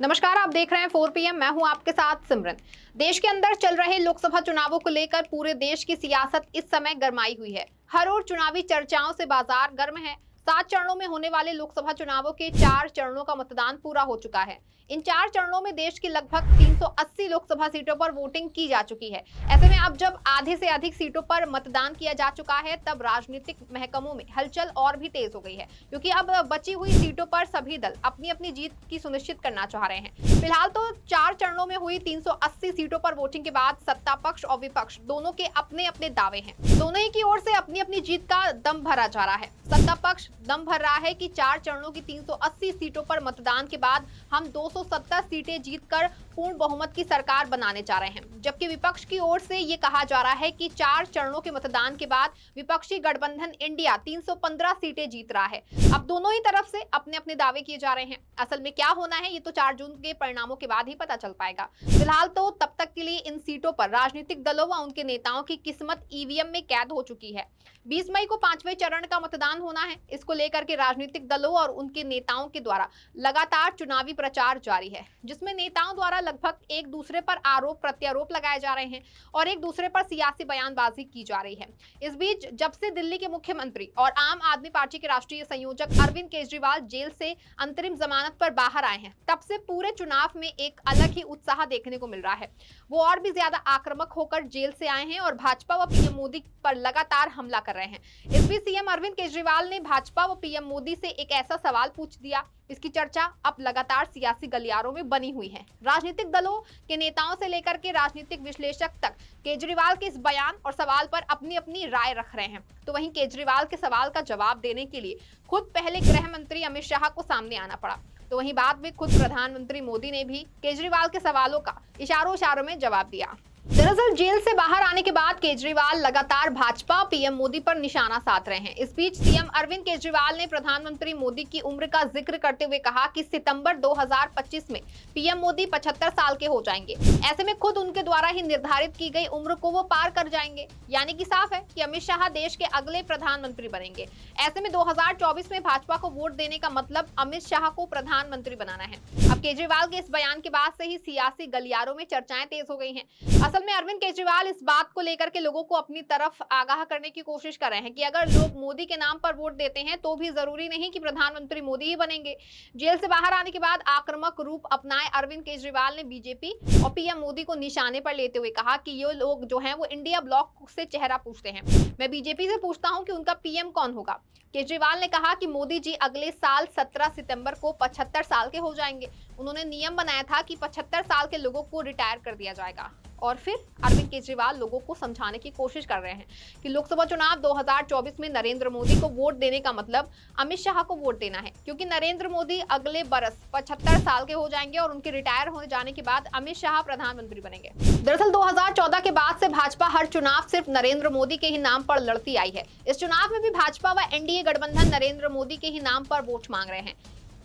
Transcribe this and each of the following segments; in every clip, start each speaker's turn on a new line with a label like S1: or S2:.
S1: नमस्कार, आप देख रहे हैं 4 PM। मैं हूं आपके साथ सिमरन। देश के अंदर चल रहे लोकसभा चुनावों को लेकर पूरे देश की सियासत इस समय गरमाई हुई है। हर ओर चुनावी चर्चाओं से बाजार गर्म है। 7 चरणों में होने वाले लोकसभा चुनावों के 4 चरणों का मतदान पूरा हो चुका है। इन 4 चरणों में देश की लगभग 380 लोकसभा सीटों पर वोटिंग की जा चुकी है। ऐसे में अब जब आधे से अधिक सीटों पर मतदान किया जा चुका है, तब राजनीतिक महकमों में हलचल और भी तेज हो गई है, क्योंकि अब बची हुई सीटों पर सभी दल अपनी अपनी जीत की सुनिश्चित करना चाह रहे हैं। फिलहाल तो 4 चरणों में हुई 380 सीटों पर वोटिंग के बाद सत्ता पक्ष और विपक्ष दोनों के अपने अपने दावे हैं। दोनों ही की ओर से अपनी अपनी जीत का दम भरा जा रहा है। सत्ता पक्ष दम भर रहा है कि 4 चरणों की 380 सीटों पर मतदान के बाद हम 270 सीटें जीतकर पूर्ण बहुमत की सरकार बनाने जा रहे हैं, जबकि विपक्ष की ओर से ये कहा जा रहा है कि 4 चरणों के मतदान के बाद विपक्षी गठबंधन इंडिया 315 सीटें जीत रहा है। अब दोनों ही तरफ से अपने अपने दावे किए जा रहे हैं। असल में क्या होना है, ये तो 4 जून के परिणामों के बाद ही पता चल पाएगा। फिलहाल तो तब तक के लिए इन सीटों पर राजनीतिक दलों व उनके नेताओं की किस्मत ईवीएम में कैद हो चुकी है। 20 मई को 5वें चरण का मतदान होना है। इसको लेकर के राजनीतिक दलों और उनके नेताओं के द्वारा लगातार चुनावी प्रचार जारी है, जिसमें नेताओं द्वारा लगभग एक दूसरे पर आरोप प्रत्यारोप लगाए जा रहे हैं और एक दूसरे पर सियासी बयानबाजी की जा रही है। इस बीच जब से दिल्ली के मुख्यमंत्री और आम आदमी पार्टी के राष्ट्रीय संयोजक अरविंद केजरीवाल जेल से अंतरिम जमानत पर बाहर आए हैं, तब से पूरे चुनाव में एक अलग ही उत्साह देखने को मिल रहा है। वो और भी ज्यादा आक्रामक होकर जेल से आए हैं और भाजपा व पीएम मोदी पर लगातार हमला कर रहे हैं। इस बीच सीएम अरविंद केजरीवाल ने भाजपा व पीएम मोदी से एक ऐसा सवाल पूछ दिया, इसकी चर्चा अब लगातार सियासी गलियारों में बनी हुई है। राजनीतिक दलों के नेताओं से लेकर के राजनीतिक विश्लेषक तक केजरीवाल के इस बयान और सवाल पर अपनी अपनी राय रख रहे हैं। तो वहीं केजरीवाल के सवाल का जवाब देने के लिए खुद पहले गृह मंत्री अमित शाह को सामने आना पड़ा, तो वहीं बाद में खुद प्रधानमंत्री मोदी ने भी केजरीवाल के सवालों का इशारों में जवाब दिया। दरअसल जेल से बाहर आने के बाद केजरीवाल लगातार भाजपा पीएम मोदी पर निशाना साध रहे हैं। इस बीच सीएम अरविंद केजरीवाल ने प्रधानमंत्री मोदी की उम्र का जिक्र करते हुए कहा कि सितंबर 2025 में पीएम मोदी 75 साल के हो जाएंगे। ऐसे में खुद उनके द्वारा ही निर्धारित की गई उम्र को वो पार कर जाएंगे। यानी कि साफ है कि अमित शाह देश के अगले प्रधानमंत्री बनेंगे। ऐसे में 2024 में भाजपा को वोट देने का मतलब अमित शाह को प्रधानमंत्री बनाना है। अब केजरीवाल के इस बयान के बाद से ही सियासी गलियारों में चर्चाएं तेज हो गई हैं। असल में अरविंद केजरीवाल इस बात को लेकर के लोगों को अपनी तरफ आगाह करने की कोशिश कर रहे हैं कि अगर लोग मोदी के नाम पर वोट देते हैं तो भी जरूरी नहीं कि प्रधानमंत्री मोदी ही बनेंगे। जेल से बाहर आने के बाद आक्रामक रूप अपनाए अरविंद केजरीवाल ने बीजेपी और पीएम मोदी को निशाने पर लेते हुए कहा कि ये लोग जो हैं वो इंडिया ब्लॉक से चेहरा पूछते हैं। मैं बीजेपी से पूछता हूं कि उनका पीएम कौन होगा। केजरीवाल ने कहा कि मोदी जी अगले साल 17 सितंबर को 75 साल के हो जाएंगे। उन्होंने नियम बनाया था कि 75 साल के लोगों को रिटायर कर दिया जाएगा। और फिर अरविंद केजरीवाल लोगों को समझाने की कोशिश कर रहे हैं कि लोकसभा चुनाव 2024 में नरेंद्र मोदी को वोट देने का मतलब अमित शाह को वोट देना है, क्योंकि नरेंद्र मोदी अगले बरस 75 साल के हो जाएंगे और उनके रिटायर हो जाने के बाद अमित शाह प्रधानमंत्री बनेंगे। दरअसल 2014 के बाद से भाजपा हर चुनाव सिर्फ नरेंद्र मोदी के ही नाम पर लड़ती आई है। इस चुनाव में भी भाजपा व एनडीए गठबंधन नरेंद्र मोदी के ही नाम पर वोट मांग रहे हैं।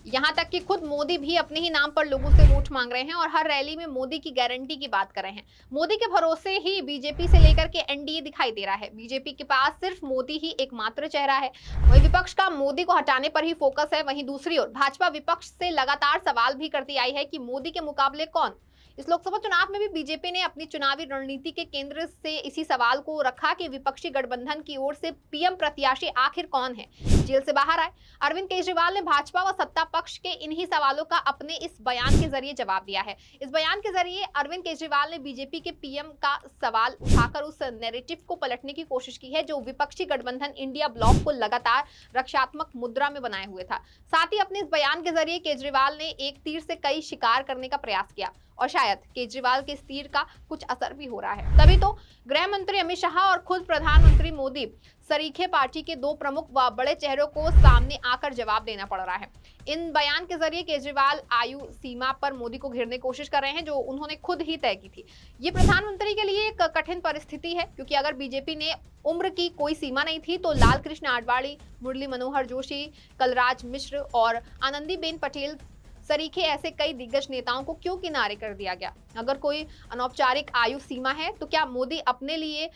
S1: यहाँ तक कि खुद मोदी भी अपने ही नाम पर लोगों से वोट मांग रहे हैं और हर रैली में मोदी की गारंटी की बात कर रहे हैं। मोदी के भरोसे ही बीजेपी से लेकर के एनडीए दिखाई दे रहा है। बीजेपी के पास सिर्फ मोदी ही एकमात्र चेहरा है। वही विपक्ष का मोदी को हटाने पर ही फोकस है। वहीं दूसरी ओर भाजपा विपक्ष से लगातार सवाल भी करती आई है कि मोदी के मुकाबले कौन। इस लोकसभा चुनाव में भी बीजेपी ने अपनी चुनावी रणनीति के केंद्र से इसी सवाल को रखा कि विपक्षी गठबंधन की ओर से पीएम प्रत्याशी आखिर कौन है। जेल से बाहर आए अरविंद केजरीवाल ने भाजपा व सत्ता पक्ष के इन्हीं सवालों का अपने इस बयान के जरिए जवाब दिया है। इस बयान के जरिए अरविंद केजरीवाल ने बीजेपी के पीएम का सवाल उठाकर उस नैरेटिव को पलटने की कोशिश की है जो विपक्षी गठबंधन इंडिया ब्लॉक को लगातार रक्षात्मक मुद्रा में बनाए हुए था। साथ ही अपने इस बयान के जरिए केजरीवाल ने एक तीर से कई शिकार करने का प्रयास किया और शायद केजरीवाल के इस तीर का कुछ असर भी हो रहा है। तभी तो गृह मंत्री अमित शाह और खुद प्रधानमंत्री मोदी सरीखे पार्टी के दो प्रमुख व बड़े चेहरों को सामने आकर जवाब देना पड़ रहा है। इन बयान के जरिए केजरीवाल आयु सीमा पर मोदी को घेरने की कोशिश कर रहे हैं, जो उन्होंने खुद ही तय की थी। ये प्रधानमंत्री के लिए एक कठिन परिस्थिति है, क्योंकि अगर बीजेपी ने उम्र की कोई सीमा नहीं थी तो लाल कृष्ण आडवाणी, मुरली मनोहर जोशी, कलराज मिश्र और आनंदीबेन पटेल सरीखे ऐसे कई दिग्गज नेताओं को क्यों किनारे कर दिया गया। अगर कोई अनौपचारिक आयु सीमा है तो क्या मोदी अपने लिए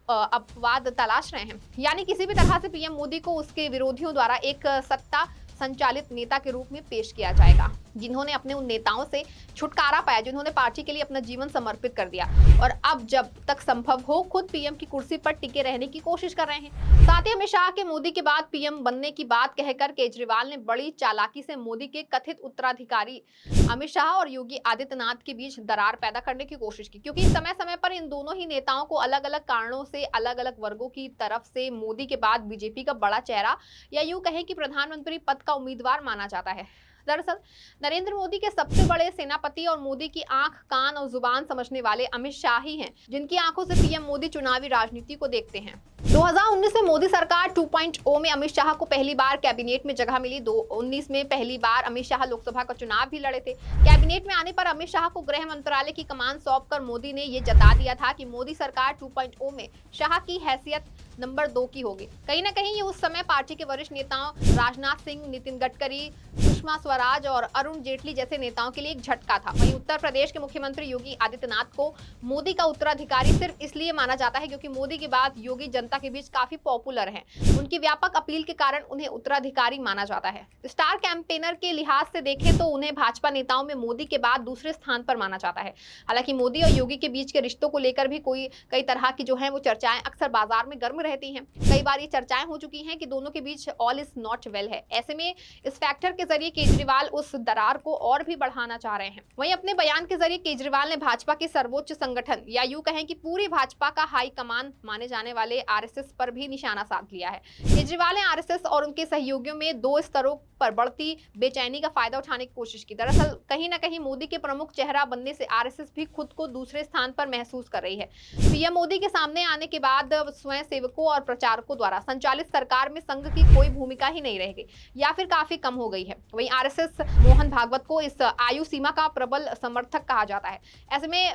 S1: अपवाद तलाश रहे हैं? यानी किसी भी तरह से पीएम मोदी को उसके विरोधियों द्वारा एक सत्ता संचालित नेता के रूप में पेश किया जाएगा। जिन्होंने अपने उन नेताओं से छुटकारा पाया जिन्होंने पार्टी के लिए अपना जीवन समर्पित कर दिया और अब जब तक संभव हो खुद पीएम की कुर्सी पर टिके रहने की कोशिश कर रहे हैं। साथ ही अमित शाह के मोदी के बाद पीएम बनने की बात कहकर केजरीवाल ने बड़ी चालाकी से मोदी के कथित उत्तराधिकारी अमित शाह और योगी आदित्यनाथ के बीच दरार पैदा करने की कोशिश की, क्योंकि समय समय पर इन दोनों ही नेताओं को अलग अलग कारणों से अलग अलग वर्गों की तरफ से मोदी के बाद बीजेपी का बड़ा चेहरा या यूं कहें कि प्रधानमंत्री पद का उम्मीदवार माना जाता है। दरअसल नरेंद्र मोदी के सबसे बड़े सेनापति और मोदी की आंख कान और जुबान समझने वाले अमित शाह ही हैं, जिनकी आंखों से पीएम मोदी चुनावी राजनीति को देखते हैं। 2019 में मोदी सरकार 2.0 में अमित शाह को पहली बार कैबिनेट में जगह मिली। 2019 में पहली बार अमित शाह लोकसभा का चुनाव भी लड़े थे। कैबिनेट में आने पर अमित शाह को गृह मंत्रालय की कमान सौंपकर मोदी ने ये जता दिया था कि मोदी सरकार 2.0 में शाह की हैसियत नंबर 2 की होगी। कहीं ना कहीं ये उस समय पार्टी के वरिष्ठ नेताओं राजनाथ सिंह, नितिन गडकरी, सुषमा स्वराज और अरुण जेटली जैसे नेताओं के लिए एक झटका था। वहीं उत्तर प्रदेश के मुख्यमंत्री योगी आदित्यनाथ को मोदी का उत्तराधिकारी सिर्फ इसलिए माना जाता है क्योंकि मोदी के बाद योगी जनता के बीच काफी पॉपुलर हैं। उनकी व्यापक अपील के कारण उन्हें उत्तराधिकारी माना जाता है। स्टार कैंपेनर के लिहाज से देखें तो उन्हें भाजपा नेताओं में मोदी के बाद दूसरे स्थान पर माना जाता है। हालांकि मोदी और योगी के बीच के रिश्तों को लेकर भी कई तरह की जो है वो चर्चाएं अक्सर बाजार में गर्म रहती हैं। कई बार ये चर्चाएं हो चुकी हैं कि दोनों के बीच ऑल इज नॉट वेल है। ऐसे में इस फैक्टर के जरिए केजरीवाल उस दरार को और भी बढ़ाना चाह रहे हैं। वहीं अपने बयान के जरिए केजरीवाल ने भाजपा के सर्वोच्च संगठन या यूं कहें कि पूरी भाजपा का हाई कमान माने जाने वाले आरएसएस पर भी निशाना साध लिया है। केजरीवाल ने आरएसएस और उनके सहयोगियों में 2 स्तरों पर बढ़ती बेचैनी का फायदा उठाने की कोशिश की। दरअसल कहीं ना कहीं मोदी के प्रमुख चेहरा बनने से आरएसएस भी खुद को दूसरे स्थान पर महसूस कर रही है। पीएम मोदी के सामने आने के बाद स्वयं सेवकों और प्रचारकों द्वारा संचालित सरकार में संघ की कोई भूमिका ही नहीं रह गई या फिर काफी कम हो गई है। वहीं आरएसएस मोहन भागवत को इस आयु सीमा का प्रबल समर्थक कहा जाता है। ऐसे में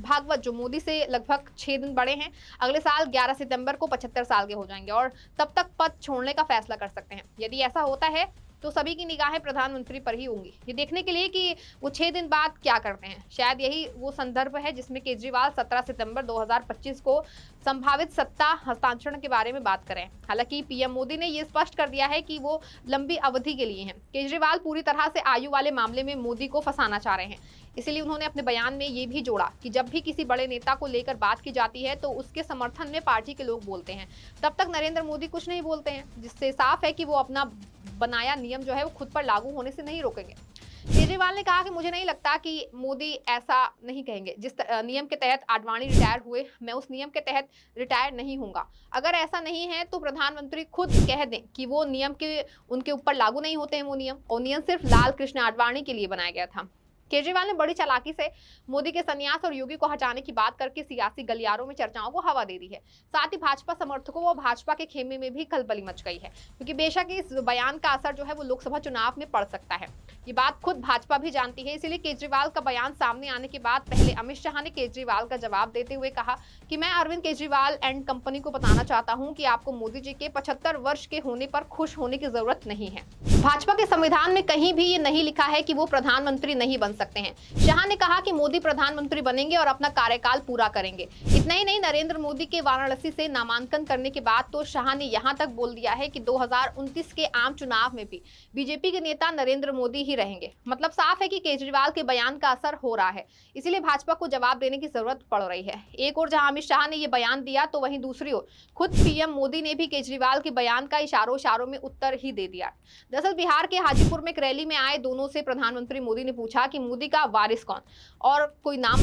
S1: भागवत जो मोदी से लगभग 6 दिन बड़े हैं, अगले साल 11 सितंबर को 75 साल के हो जाएंगे और तब तक पद छोड़ने का फैसला कर सकते हैं। यदि ऐसा होता है तो सभी की निगाहें प्रधानमंत्री पर ही होंगी, ये देखने के लिए कि वो 6 दिन बाद क्या करते हैं। शायद यही वो संदर्भ है जिसमें केजरीवाल 17 सितंबर 2025 को संभावित सत्ता हस्तांतरण के बारे में बात करें। हालांकि पीएम मोदी ने ये स्पष्ट कर दिया है कि वो लंबी अवधि के लिए हैं। केजरीवाल पूरी तरह से आयु वाले मामले में मोदी को फंसाना चाह रहे हैं। इसीलिए उन्होंने अपने बयान में ये भी जोड़ा कि जब भी किसी बड़े नेता को लेकर बात की जाती है तो उसके समर्थन में पार्टी के लोग बोलते हैं, तब तक नरेंद्र मोदी कुछ नहीं बोलते हैं, जिससे साफ है कि वो अपना बनाया नियम जो है वो खुद पर लागू होने से नहीं रोकेंगे। केजरीवाल ने कहा कि मुझे नहीं लगता कि मोदी ऐसा नहीं कहेंगे। जिस नियम के तहत आडवाणी रिटायर हुए, मैं उस नियम के तहत रिटायर नहीं होऊंगा। अगर ऐसा नहीं है तो प्रधानमंत्री खुद कह दें कि वो नियम के उनके ऊपर लागू नहीं होते हैं वो नियम, और नियम सिर्फ लाल कृष्ण आडवाणी के लिए बनाया गया था। केजरीवाल ने बड़ी चालाकी से मोदी के संन्यास और योगी को हटाने की बात करके सियासी गलियारों में चर्चाओं को हवा दे दी है। साथ ही भाजपा समर्थकों व भाजपा के खेमे में भी खलबली मच गई है, क्योंकि बेशक इस बयान का असर जो है वो लोकसभा चुनाव में पड़ सकता है। ये बात खुद भाजपा भी जानती है। इसीलिए केजरीवाल का बयान सामने आने के बाद पहले अमित शाह ने केजरीवाल का जवाब देते हुए कहा कि मैं अरविंद केजरीवाल एंड कंपनी को बताना चाहता हूं कि आपको मोदी जी के 75 वर्ष के होने पर खुश होने की जरूरत नहीं है। भाजपा के संविधान में कहीं भी ये नहीं लिखा है कि वो प्रधानमंत्री नहीं बन सकते हैं। शाह ने कहा कि मोदी प्रधानमंत्री बनेंगे और अपना कार्यकाल पूरा करेंगे। इतना ही नहीं, नरेंद्र मोदी के वाराणसी से नामांकन करने के बाद तो शाह ने यहां तक बोल दिया है कि 2029 के आम चुनाव में भी बीजेपी के नेता नरेंद्र मोदी ही रहेंगे। मतलब साफ है कि केजरीवाल के बयान का असर हो रहा है, इसीलिए भाजपा को जवाब देने की जरूरत पड़ रही है। एक और जहां अमित शाह ने ये बयान दिया तो वहीं दूसरी ओर खुद पीएम मोदी ने भी केजरीवाल के बयान का इशारों में उत्तर ही दे दिया। दरअसल बिहार के हाजीपुर में एक रैली में आए दोनों से प्रधानमंत्री मोदी ने पूछा कि मोदी का वारिस कौन और कोई नाम।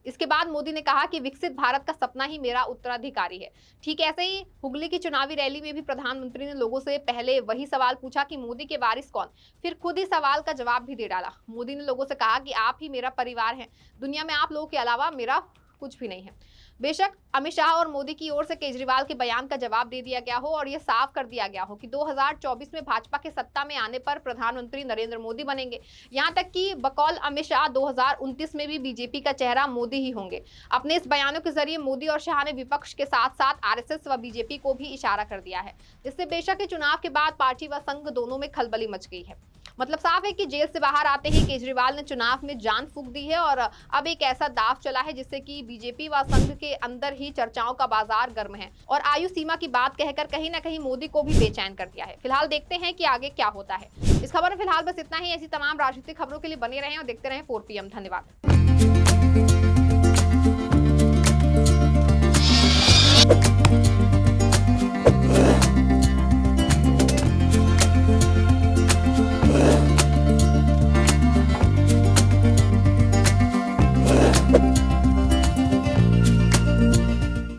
S1: इसके बाद मोदी ने कहा कि विकसित भारत का सपना ही मेरा उत्तराधिकारी है। ठीक ऐसे ही हुगली की चुनावी रैली में भी प्रधानमंत्री ने लोगों से पहले वही सवाल पूछा कि मोदी के वारिस कौन, फिर खुद ही सवाल का जवाब भी दे डाला। मोदी ने लोगों से कहा कि आप ही मेरा परिवार हैं, दुनिया में आप लोगों के अलावा मेरा कुछ भी नहीं है। बेशक अमित शाह और मोदी की ओर से केजरीवाल के बयान का जवाब दे दिया गया हो और यह साफ कर दिया गया हो कि 2024 में भाजपा के सत्ता में आने पर प्रधानमंत्री नरेंद्र मोदी बनेंगे। यहां तक कि बकौल अमित शाह 2029 में भी बीजेपी का चेहरा मोदी ही होंगे। अपने इस बयानों के जरिए मोदी और शाह ने विपक्ष के साथ साथ आरएसएस व बीजेपी को भी इशारा कर दिया है, जिससे बेशक चुनाव के बाद पार्टी व संघ दोनों में खलबली मच गई है। मतलब साफ है कि जेल से बाहर आते ही केजरीवाल ने चुनाव में जान फूंक दी है और अब एक ऐसा दांव चला है जिससे कि बीजेपी व संघ के अंदर ही चर्चाओं का बाजार गर्म है और आयु सीमा की बात कहकर कहीं ना कहीं मोदी को भी बेचैन कर दिया है। फिलहाल देखते हैं कि आगे क्या होता है। इस खबर में फिलहाल बस इतना ही। ऐसी तमाम राजनीतिक खबरों के लिए बने रहें और देखते रहें 4 PM। धन्यवाद।